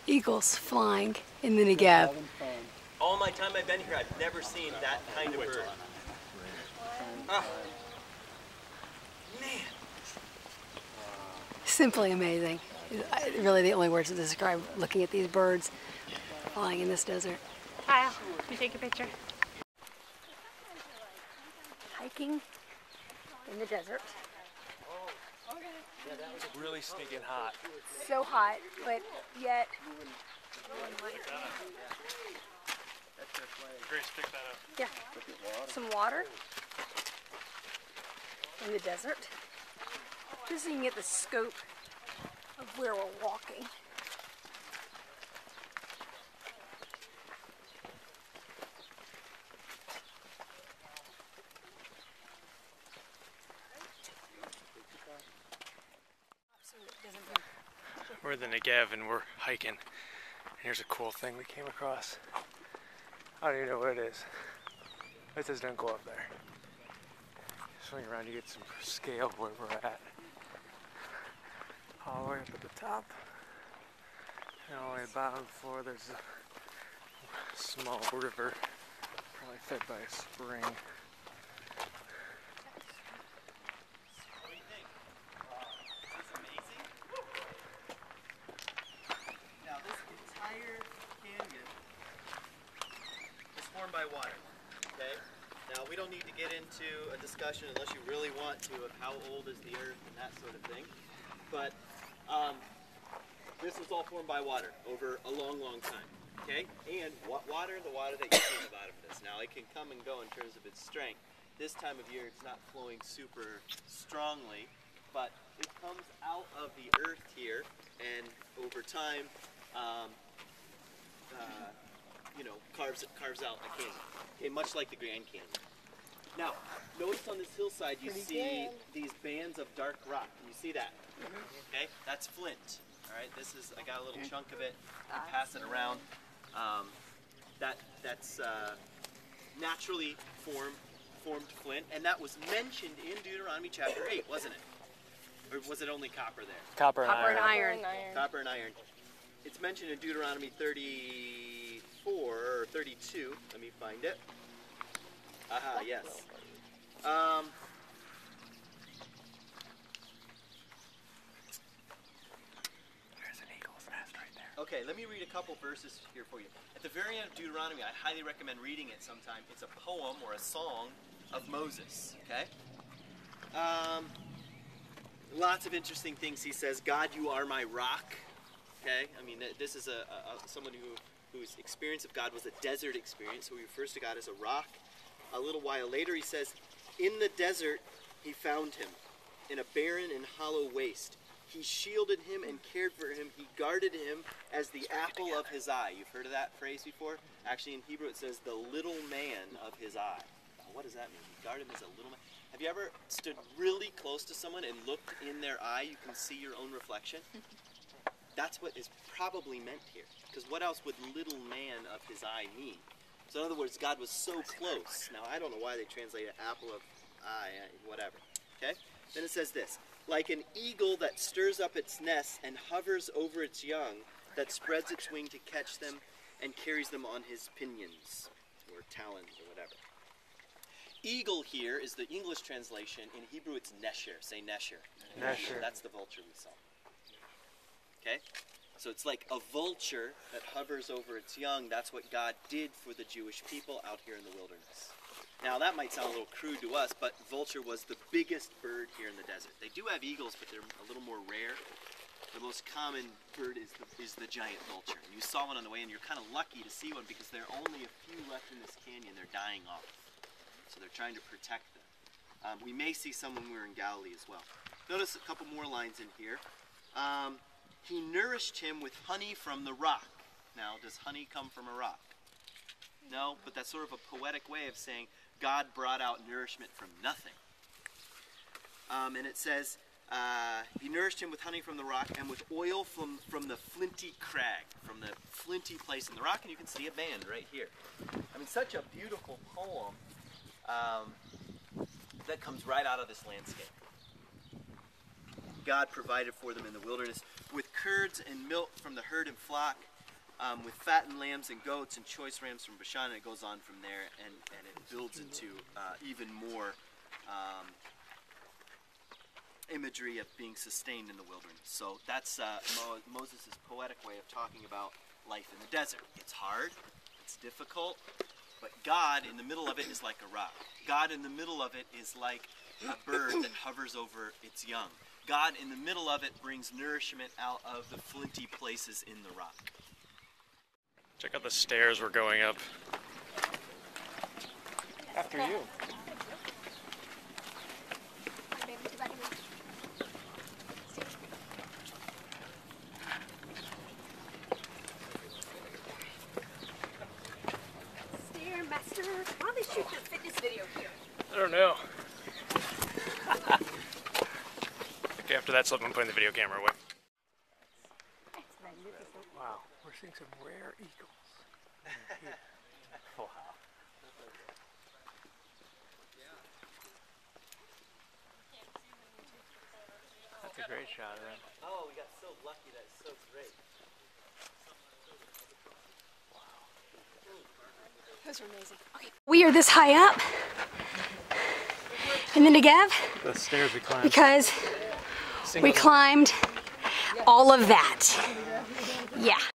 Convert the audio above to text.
Eagles flying in the Negev. All my time I've been here, I've never seen that kind of bird. Ah. Man. Simply amazing. Really the only words to describe looking at these birds flying in this desert. Kyle, can you take a picture? Hiking in the desert. Really stinking hot. So hot, but yet Grace, pick that up. yeah, some water in the desert. Just so you can get the scope of where we're walking. We're in the Negev and we're hiking. And here's a cool thing we came across. I don't even know what it is. It says don't go up there. Swing around, you get some scale of where we're at. All the way up at the top. And all the way at the bottom floor there's a small river, probably fed by a spring. By water, okay? Now we don't need to get into a discussion unless you really want to of how old is the earth and that sort of thing, but this was all formed by water over a long time, okay? And what water? The water that came out of the bottom of this. Now it can come and go in terms of its strength. This time of year it's not flowing super strongly, but it comes out of the earth here, and over time you know, carves out a canyon, okay, much like the Grand Canyon. Now, notice on this hillside you see these bands of dark rock. Can you see that? Okay, that's flint. All right, this is, I got a little chunk of it. Pass it around. That's naturally formed flint, and that was mentioned in Deuteronomy chapter 8, wasn't it? Or was it only copper there? Copper and iron. Copper and iron. It's mentioned in Deuteronomy 34 or 32. Let me find it. Aha, yes. There's an eagle's nest right there. Okay, let me read a couple verses here for you. At the very end of Deuteronomy, I highly recommend reading it sometime. It's a poem or a song of Moses, okay? Lots of interesting things he says. God, you are my rock. Okay, I mean, this is someone whose experience of God was a desert experience, so he refers to God as a rock. A little while later he says, in the desert he found him, in a barren and hollow waste. He shielded him and cared for him. He guarded him as the apple of his eye. You've heard of that phrase before? Actually, in Hebrew it says, the little man of his eye. What does that mean? He guarded him as a little man. Have you ever stood really close to someone and looked in their eye? You can see your own reflection. That's what is probably meant here. Because what else would little man of his eye mean? So in other words, God was so close. Now, I don't know why they translate it apple of eye, whatever. Okay? Then it says this. Like an eagle that stirs up its nest and hovers over its young, that spreads its wing to catch them and carries them on his pinions, or talons, or whatever. Eagle here is the English translation. In Hebrew, it's nesher. Say nesher. Nesher. That's the vulture we saw. Okay? So it's like a vulture that hovers over its young. That's what God did for the Jewish people out here in the wilderness. Now that might sound a little crude to us, but vulture was the biggest bird here in the desert. They do have eagles, but they're a little more rare. The most common bird is the giant vulture. And you saw one on the way, and you're kind of lucky to see one because there are only a few left in this canyon. They're dying off. So they're trying to protect them. We may see some when we're in Galilee as well. Notice a couple more lines in here. He nourished him with honey from the rock. Now, does honey come from a rock? No, but that's sort of a poetic way of saying God brought out nourishment from nothing. And it says, he nourished him with honey from the rock and with oil from the flinty crag, from the flinty place in the rock. And you can see a band right here. I mean, such a beautiful poem that comes right out of this landscape. God provided for them in the wilderness. with curds and milk from the herd and flock, with fattened lambs and goats and choice rams from Bashan, and it goes on from there, and it builds into even more imagery of being sustained in the wilderness. So that's Moses' poetic way of talking about life in the desert. It's hard, it's difficult, but God in the middle of it is like a rock. God in the middle of it is like a bird that hovers over its young. God in the middle of it brings nourishment out of the flinty places in the rock. Check out the stairs we're going up. After you. Stairmaster, why don't they shoot the fitness video here? I don't know. Okay, after that slip, I'm putting the video camera away. Wow, we're seeing some rare eagles. Wow. That's a great shot of them. Oh, we got so lucky. That's so great. Those are amazing. Okay. We are this high up. And then Negev, The stairs we climbed. because we climbed all of that. Yeah.